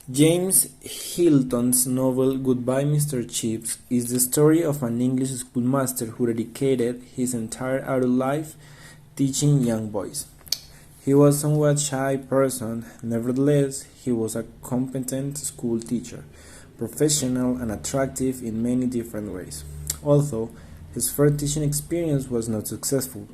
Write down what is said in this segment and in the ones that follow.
James Hilton's novel Goodbye, Mr. Chips is the story of an English schoolmaster who dedicated his entire adult life teaching young boys. He was a somewhat shy person, nevertheless, he was a competent school teacher, professional and attractive in many different ways. Although his first teaching experience was not successful,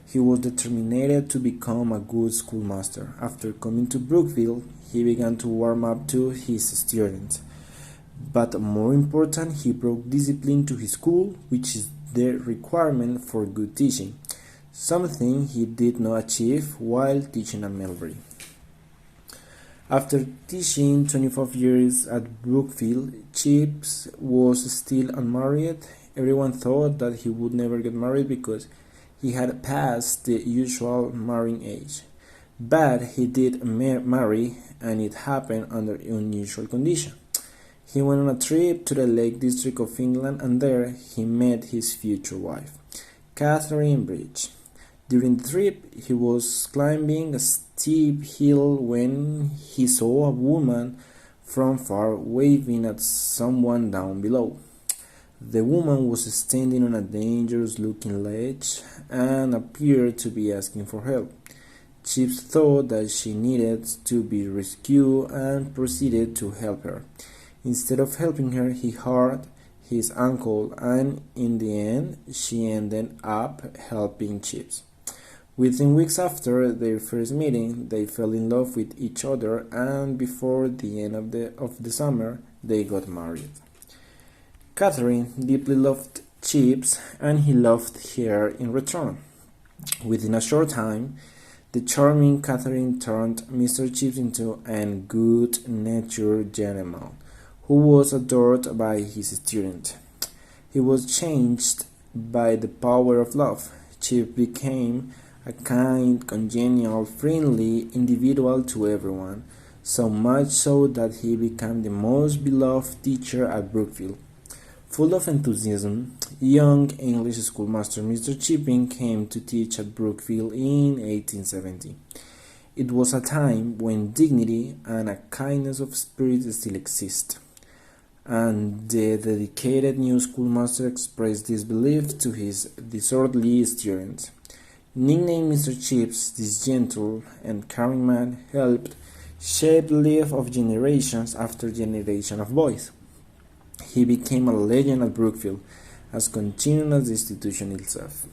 he was determined to become a good schoolmaster. After coming to Brookville, he began to warm up to his students. But more important, he brought discipline to his school, which is the requirement for good teaching, something he did not achieve while teaching at Melbury. After teaching 25 years at Brookville, Chips was still unmarried. Everyone thought that he would never get married because he had passed the usual marrying age. But he did marry, and it happened under unusual conditions. He went on a trip to the Lake District of England, and there he met his future wife, Catherine Bridge. During the trip, he was climbing a steep hill when he saw a woman from far waving at someone down below. The woman was standing on a dangerous-looking ledge and appeared to be asking for help. Chips thought that she needed to be rescued and proceeded to help her. Instead of helping her, he hurt his ankle, and in the end, she ended up helping Chips. Within weeks after their first meeting, they fell in love with each other, and before the end of the summer, they got married. Catherine deeply loved Chips, and he loved her in return. Within a short time, the charming Catherine turned Mr. Chips into a good-natured gentleman who was adored by his student. He was changed by the power of love. Chips became a kind, congenial, friendly individual to everyone, so much so that he became the most beloved teacher at Brookville. Full of enthusiasm, young English schoolmaster Mr. Chipping came to teach at Brookville in 1870. It was a time when dignity and a kindness of spirit still exist, and the dedicated new schoolmaster expressed this belief to his disorderly students. Nicknamed Mr. Chips, this gentle and caring man helped shape the life of generations after generation of boys. He became a legend at Brookville, as continuing as the institution itself.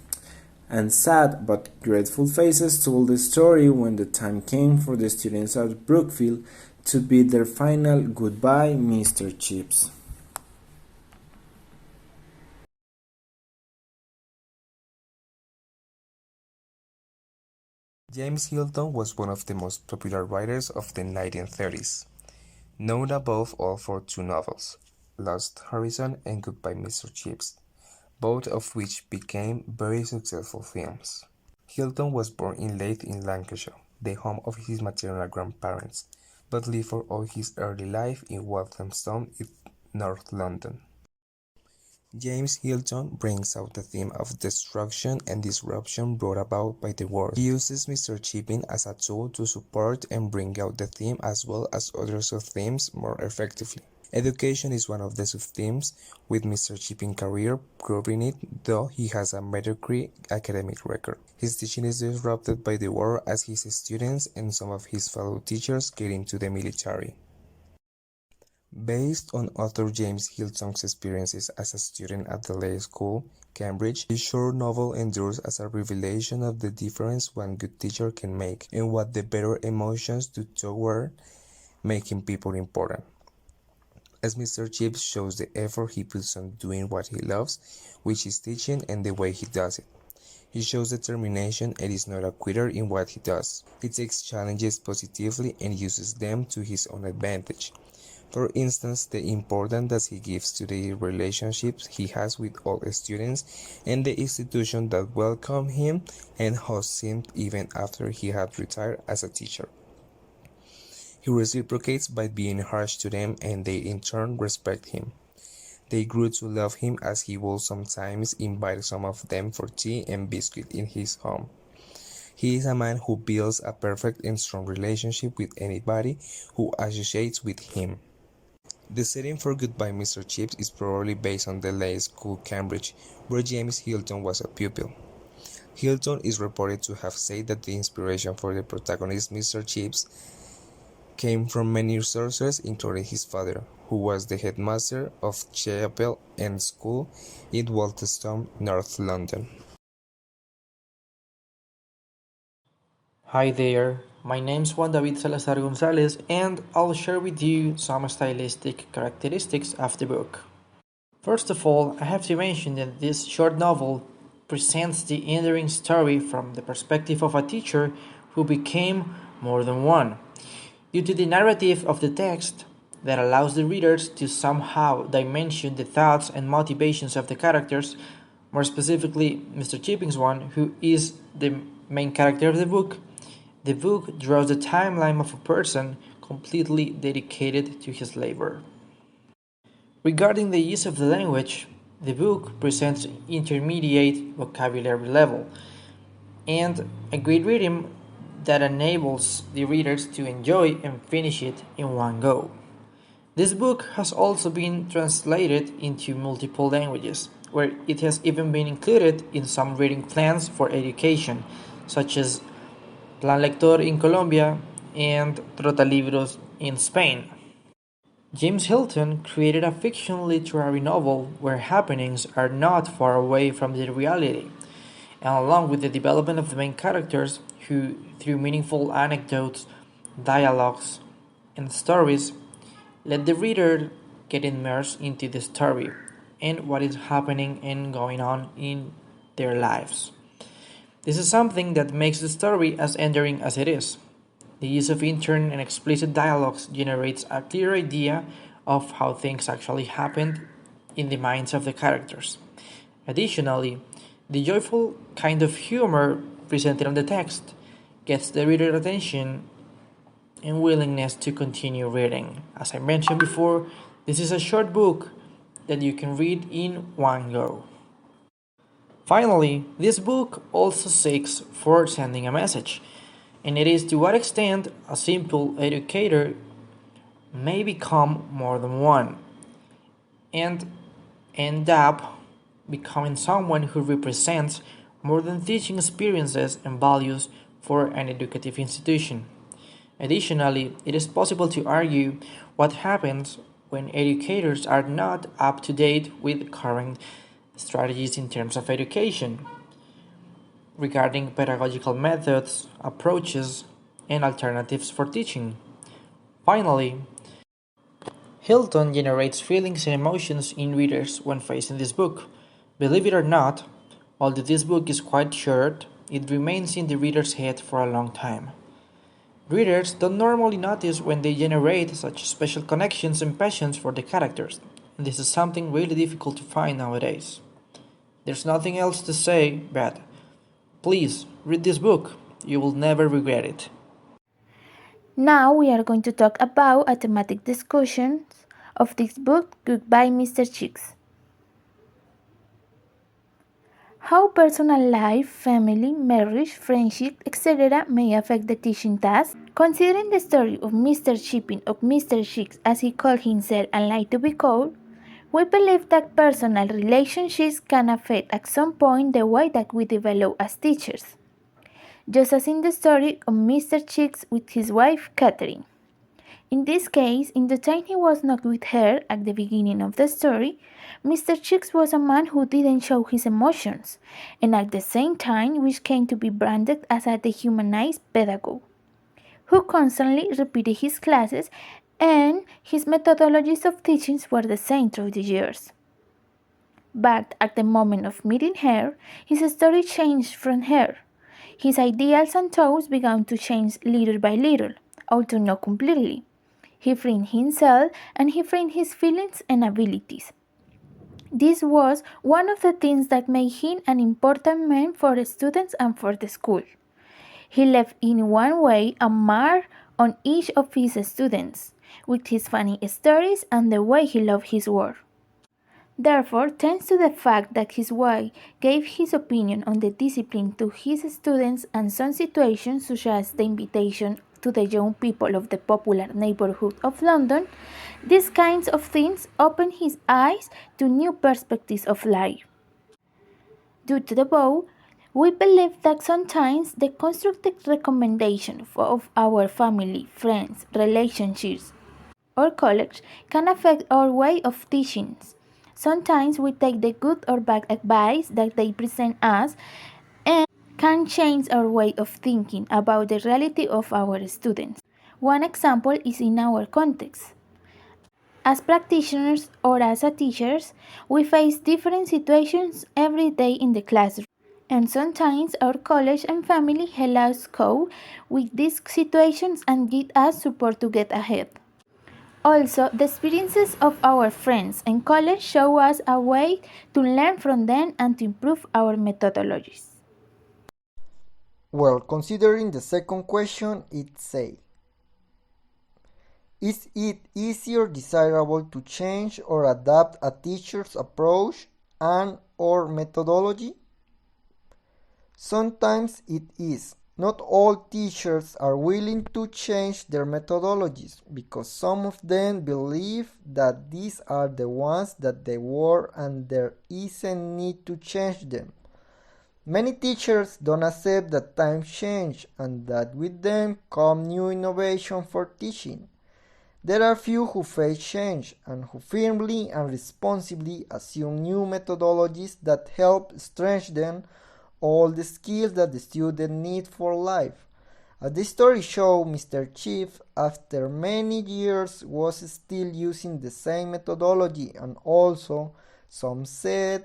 And sad but grateful faces told the story when the time came for the students at Brookville to bid their final goodbye, Mr. Chips. James Hilton was one of the most popular writers of the 1930s, known above all for two novels, Lost Horizon and Goodbye Mr. Chips, both of which became very successful films. Hilton was born in Leith in Lancashire, the home of his maternal grandparents, but lived for all his early life in Walthamstow in North London. James Hilton brings out the theme of destruction and disruption brought about by the war. He uses Mr. Chipping as a tool to support and bring out the theme as well as other sub-themes more effectively. Education is one of the sub-themes, with Mr. Chipping's career proving it, though he has a mediocre academic record. His teaching is disrupted by the war as his students and some of his fellow teachers get into the military. Based on author James Hilton's experiences as a student at the Leigh School, Cambridge, this short novel endures as a revelation of the difference one good teacher can make and what the better emotions do toward making people important. As Mr. Chips shows the effort he puts on doing what he loves, which is teaching, and the way he does it. He shows determination and is not a quitter in what he does. He takes challenges positively and uses them to his own advantage. For instance, the importance that he gives to the relationships he has with all students and the institution that welcomed him and hosts him even after he had retired as a teacher. He reciprocates by being harsh to them, and they in turn respect him. They grew to love him, as he would sometimes invite some of them for tea and biscuit in his home. He is a man who builds a perfect and strong relationship with anybody who associates with him. The setting for Goodbye Mr. Chips is probably based on the Lay School, Cambridge, where James Hilton was a pupil. Hilton is reported to have said that the inspiration for the protagonist Mr. Chips came from many sources, including his father, who was the headmaster of Chapel End School in Walthamstow, North London. Hi there, my name's Juan David Salazar Gonzalez, and I'll share with you some stylistic characteristics of the book. First of all, I have to mention that this short novel presents the enduring story from the perspective of a teacher who became more than one. Due to the narrative of the text that allows the readers to somehow dimension the thoughts and motivations of the characters, more specifically Mr. Chipping's one, who is the main character of the book draws the timeline of a person completely dedicated to his labor. Regarding the use of the language, the book presents intermediate vocabulary level and a great rhythm that enables the readers to enjoy and finish it in one go. This book has also been translated into multiple languages, where it has even been included in some reading plans for education, such as Plan Lector in Colombia and Trotalibros in Spain. James Hilton created a fiction literary novel where happenings are not far away from the reality, and along with the development of the main characters, who, through meaningful anecdotes, dialogues, and stories, let the reader get immersed into the story and what is happening and going on in their lives. This is something that makes the story as enduring as it is. The use of intern and explicit dialogues generates a clear idea of how things actually happened in the minds of the characters. Additionally, the joyful kind of humor presented on the text gets the reader's attention and willingness to continue reading. As I mentioned before, this is a short book that you can read in one go. Finally, this book also seeks for sending a message, and it is to what extent a simple educator may become more than one and end up becoming someone who represents more than teaching experiences and values for an educative institution. Additionally, it is possible to argue what happens when educators are not up to date with current strategies in terms of education, regarding pedagogical methods, approaches, and alternatives for teaching. Finally, Hilton generates feelings and emotions in readers when facing this book. Believe it or not, although this book is quite short, it remains in the reader's head for a long time. Readers don't normally notice when they generate such special connections and passions for the characters, and this is something really difficult to find nowadays. There's nothing else to say but please read this book, you will never regret it. Now we are going to talk about a thematic discussion of this book, Goodbye Mr. Chicks. How personal life, family, marriage, friendship, etc. may affect the teaching task. Considering the story of Mr. Chipping or Mr. Chicks as he called himself and liked to be called, we believe that personal relationships can affect at some point the way that we develop as teachers. Just as in the story of Mr. Chicks with his wife Catherine. In this case, in the time he was not with her at the beginning of the story, Mr. Chicks was a man who didn't show his emotions, and at the same time which came to be branded as a dehumanized pedagogue, who constantly repeated his classes and his methodologies of teaching were the same through the years. But at the moment of meeting her, his story changed from her. His ideals and thoughts began to change little by little, although not completely. He freed himself and he freed his feelings and abilities. This was one of the things that made him an important man for the students and for the school. He left in one way a mark on each of his students, with his funny stories and the way he loved his work. Therefore, thanks to the fact that his wife gave his opinion on the discipline to his students and some situations such as the invitation to the young people of the popular neighborhood of London, these kinds of things opened his eyes to new perspectives of life. Due to the above, we believe that sometimes the constructive recommendation of our family, friends, relationships, or college can affect our way of teaching. Sometimes we take the good or bad advice that they present us and can change our way of thinking about the reality of our students. One example is in our context. As practitioners or as a teachers, we face different situations every day in the classroom. And sometimes our college and family help us cope with these situations and give us support to get ahead. Also, the experiences of our friends and colleagues show us a way to learn from them and to improve our methodologies. Well, considering the second question, it says, is it easy or desirable to change or adapt a teacher's approach and or methodology? Sometimes it is. Not all teachers are willing to change their methodologies because some of them believe that these are the ones that they work and there isn't need to change them. Many teachers don't accept that times change and that with them come new innovation for teaching. There are few who face change and who firmly and responsibly assume new methodologies that help strengthen all the skills that the student needs for life. As the story shows, Mr. Chief, after many years, was still using the same methodology, and also some said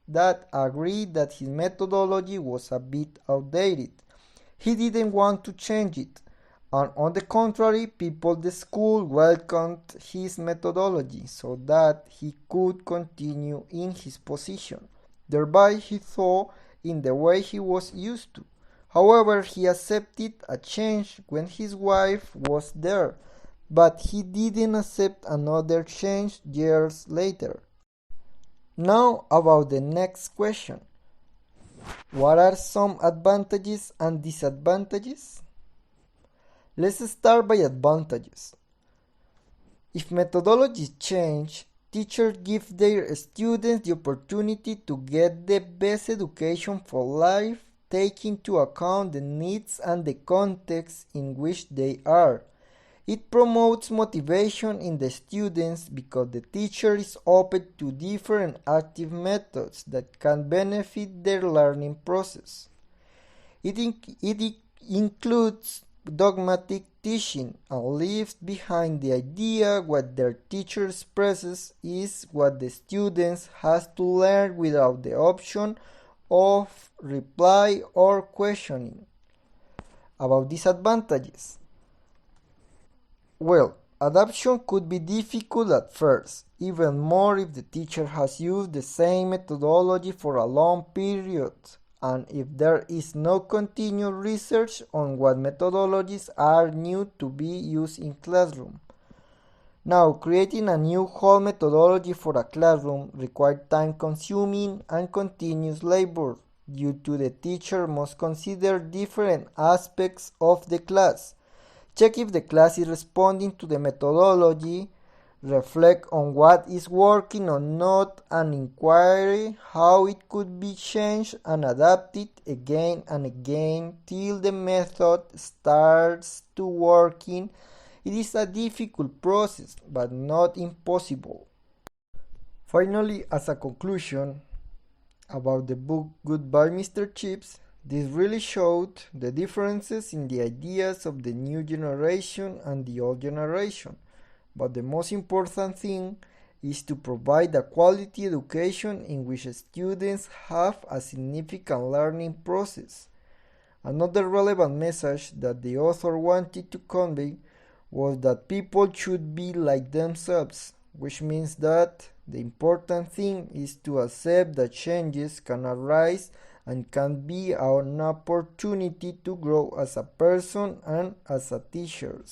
that agreed that his methodology was a bit outdated. He didn't want to change it, and on the contrary, people at the school welcomed his methodology so that he could continue in his position. Thereby, he thought in the way he was used to. However, he accepted a change when his wife was there, but he didn't accept another change years later. Now about the next question. What are some advantages and disadvantages? Let's start by advantages. If methodologies change, teachers give their students the opportunity to get the best education for life, taking into account the needs and the context in which they are. It promotes motivation in the students because the teacher is open to different active methods that can benefit their learning process. It includes dogmatic teaching and leaves behind the idea what their teacher expresses is what the students has to learn without the option of reply or questioning. About disadvantages. Well, adoption could be difficult at first, even more if the teacher has used the same methodology for a long period, and if there is no continued research on what methodologies are new to be used in classroom. Now, creating a new whole methodology for a classroom requires time-consuming and continuous labor due to the teacher must consider different aspects of the class. Check if the class is responding to the methodology, reflect on what is working or not, and inquire how it could be changed and adapted again and again till the method starts to working. It is a difficult process, but not impossible. Finally, as a conclusion about the book Goodbye Mr. Chips, this really showed the differences in the ideas of the new generation and the old generation. But the most important thing is to provide a quality education in which students have a significant learning process. Another relevant message that the author wanted to convey was that people should be like themselves, which means that the important thing is to accept that changes can arise and can be an opportunity to grow as a person and as a teacher.